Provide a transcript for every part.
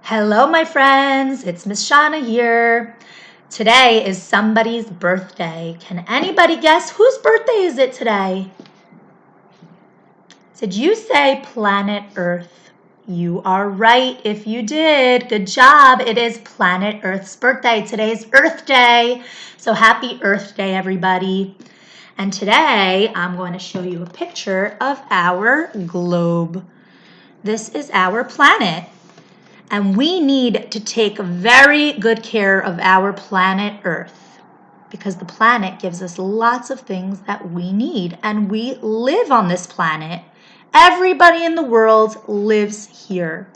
Hello, my friends. It's Miss Shauna here. Today is somebody's birthday. Can anybody guess whose birthday is it today? Did you say planet Earth? You are right if you did. Good job. It is planet Earth's birthday. Today's Earth Day. So happy Earth Day, everybody. And today I'm going to show you a picture of our globe. This is our planet. And we need to take very good care of our planet Earth because the planet gives us lots of things that we need, and we live on this planet. Everybody in the world lives here.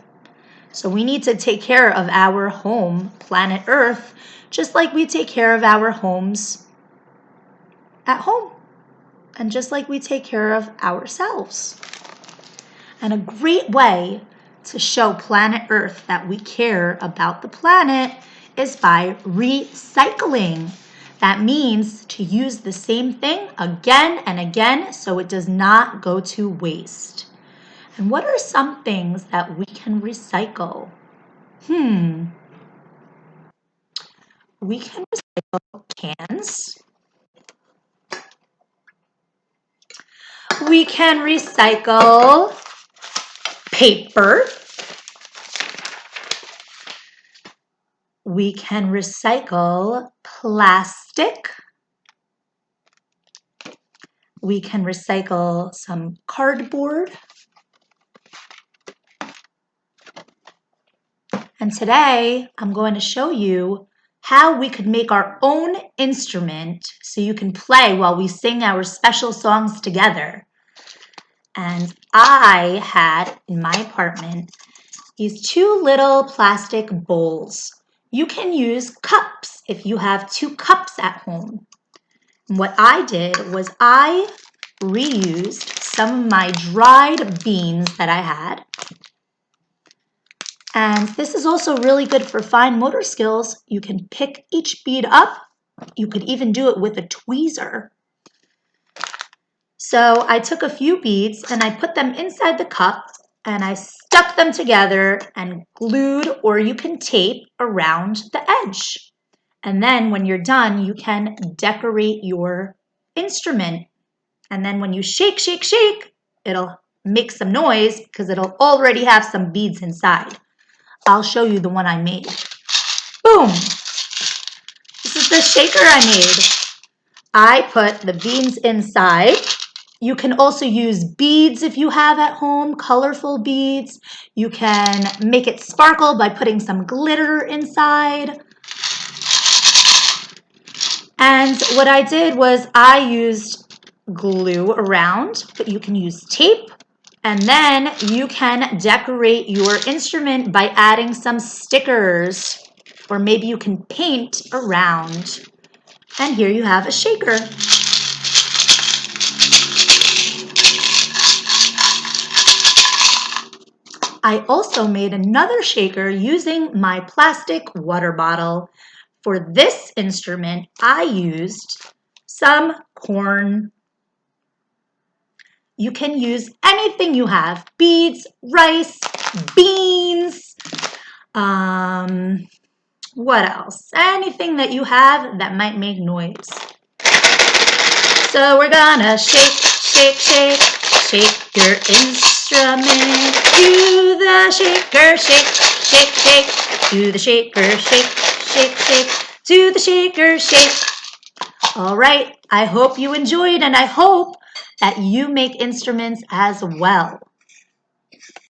So we need to take care of our home, planet Earth, just like we take care of our homes at home, and just like we take care of ourselves. And a great way to show planet Earth that we care about the planet is by recycling. That means to use the same thing again and again so it does not go to waste. And what are some things that we can recycle? We can recycle cans. We can recycle paper. We can recycle plastic. We can recycle some cardboard. And today I'm going to show you how we could make our own instrument so you can play while we sing our special songs together. And I had in my apartment these two little plastic bowls. You can use cups if you have two cups at home. And what I did was I reused some of my dried beans that I had. And this is also really good for fine motor skills. You can pick each bead up. You could even do it with a tweezer. So I took a few beads and I put them inside the cup and I stuck them together and glued, or you can tape around the edge. And then when you're done, you can decorate your instrument. And then when you shake, shake, shake, it'll make some noise because it'll already have some beads inside. I'll show you the one I made. Boom! This is the shaker I made. I put the beans inside. You can also use beads if you have at home, colorful beads. You can make it sparkle by putting some glitter inside. And what I did was I used glue around, but you can use tape. And then you can decorate your instrument by adding some stickers, or maybe you can paint around. And here you have a shaker. I also made another shaker using my plastic water bottle. For this instrument, I used some corn. You can use anything you have, beads, rice, beans, what else? Anything that you have that might make noise. So we're gonna shake, shake, shake, shake your instrument. Do the shaker, shake, shake, shake. Do the shaker, shake, shake, shake. Do the shaker, shake. All right, I hope you enjoyed and I hope that you make instruments as well.